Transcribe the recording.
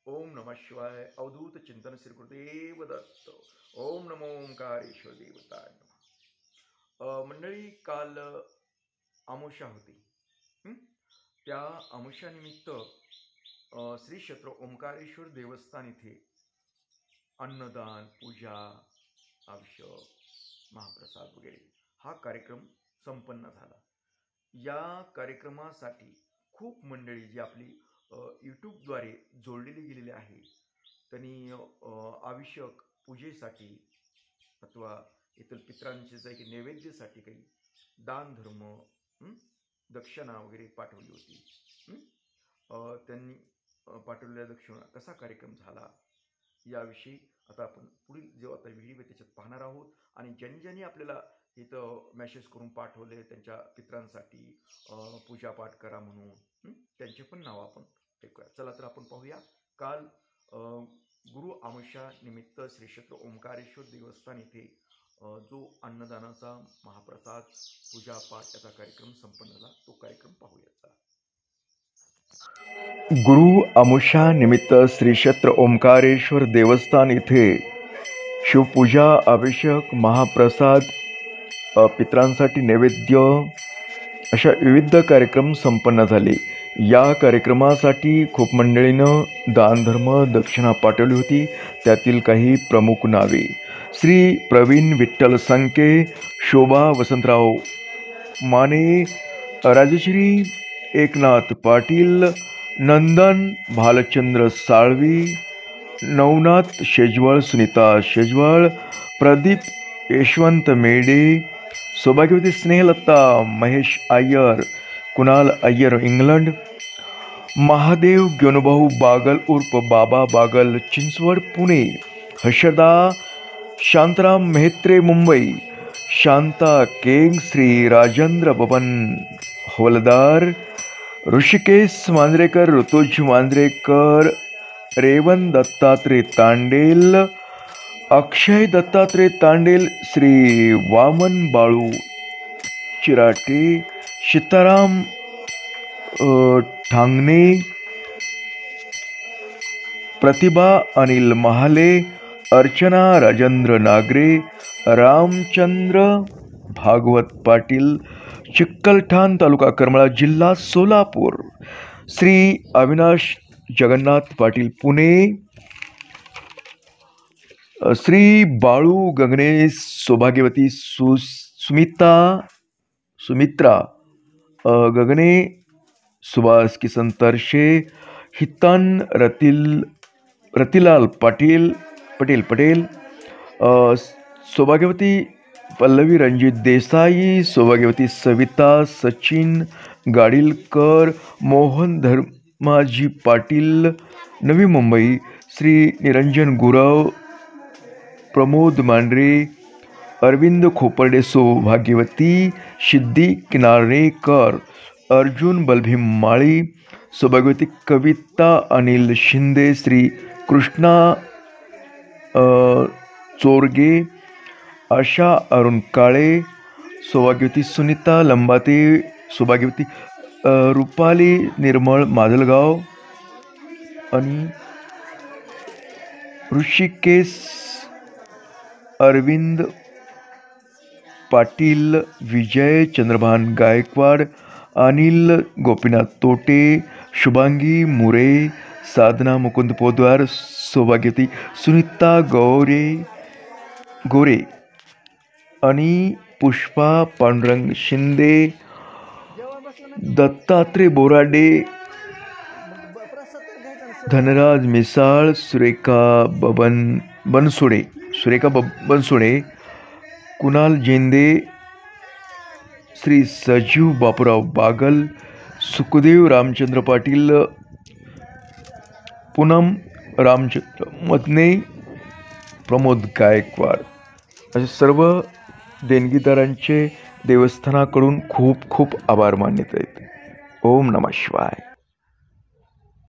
ओम नमः शिवाय. अवधूत चिंतन श्री गुरुदेव दत्त. ओम नमो ओंकारेश्वर देवताय नमः. मंडळी, काल अमावस्या होती. त्या अमावस्यानिमित्त श्री क्षेत्र ओंकारेश्वर देवस्थान इथे अन्नदान, पूजा, अभिषेक, महाप्रसाद वगैरे हा कार्यक्रम संपन्न झाला. या कार्यक्रमासाठी खूप मंडळी जी आपली यूट्यूबद्वारे जोडलेली गेलेली आहे, त्यांनी अभिषेक पूजेसाठी अथवा इतर पितरांचे जे काही नैवेद्यासाठी काही दान धर्म, दक्षिणा वगैरे पाठवली होती. त्यांनी पाठवलेल्या दक्षिणा कसा कार्यक्रम झाला याविषयी आता आपण पुढील जो आता व्हिडिओ आहे त्याच्यात पाहणार आहोत. आणि ज्यांनी ज्यांनी आपल्याला इथं मेसेज करून पाठवले त्यांच्या पितरांसाठी पूजापाठ करा म्हणून, त्यांचे पण नाव आपण ऐकूया. चला तर आपण पाहूया. काल गुरु अमावस्या निमित्त श्री क्षेत्र ओंकारेश्वर देवस्थान येथे जो अन्नदानाचा महाप्रसाद पूजापाठ याचा कार्यक्रम संपन्न झाला, तो कार्यक्रम पाहूया. चला. गुरु अमावस्या निमित्त श्री क्षेत्र ओंकारेश्वर देवस्थान येथे शिवपूजा, अभिषेक, महाप्रसाद, पितरांसाठी नैवेद्य अशा विविध कार्यक्रम संपन्न झाले. या कार्यक्रमासाठी खूप मंडळीनं दानधर्म, दक्षिणा पाठवली होती. त्यातील काही प्रमुख नावे: श्री प्रवीण विठ्ठल संके, शोभा वसंतराव माने, राजश्री एकनाथ पाटील, नंदन भालचंद्र साळवी, नवनाथ शेजवळ, सुनीता शेजवळ, प्रदीप यशवंत मेडे, सौभाग्यवती स्नेहलता महेश अय्यर, कुणाल अय्यर इंग्लंड, महादेव ज्ञानभाऊ बागल उर्फ बाबा बागल चिंचवड पुणे, हर्षदा शांताराम मेहत्रे मुंबई, शांता केंग, श्री राजेंद्र बबन हवलदार, ऋषिकेश मांजरेकर, ऋतुज मांजरेकर, रेवन दत्तात्रय तांडेल, अक्षय दत्तात्रय तांडेल, श्री वामन बाळू चिराटे, सीताराम ठांगणे, प्रतिभा अनिल महाले, अर्चना राजेंद्र नागरे, रामचंद्र भागवत पाटील, चिकलठाण तालुका करमाळा जिल्हा सोलापूर, श्री अविनाश जगन्नाथ पाटील पुणे, श्री बाळू गगने, सौभाग्यवती सुमित्रा गगने, सुभाष किसन तरशे, हितन रतिलाल पटेल, सौभाग्यवती पल्लवी रणजित देसाई, सौभाग्यवती सविता सचिन गाडीलकर, मोहन धर्माजी पाटील नवी मुंबई, श्री निरंजन गुरव, प्रमोद मांढरे, अरविंद खोपर्डे, सौभाग्यवती सिद्धी किनारेकर, अर्जुन बलभीम माळी, सौभाग्यवती कविता अनिल शिंदे, श्री कृष्णा चोरगे, आशा अरुण काळे, सौभाग्यवती सुनीता लंबाते, सौभाग्यवती रुपाली निर्मळ माजलगाव आणि ऋषिकेश अरविंद पाटील, विजय चंद्रभान गायकवाड, अनिल गोपीनाथ तोटे, शुभांगी मुरे, साधना मुकुंद पोद्वार, सौभाग्यवती सुनीता गोरे आणि पुष्पा पांडुरंग शिंदे, दत्तात्रय बोराडे, धनराज मिसाळ, सुरेखा बनसोडे, कुणाल जेंदे, श्री सजीव बापूराव बागल, सुखदेव रामचंद्र पाटील, पूनम रामचंद्र मदने, प्रमोद गायकवाड असे सर्व देणगीदारांचे देवस्थानाकडून खूप खूप आभार मानण्यात आहेत. ओम नमः शिवाय.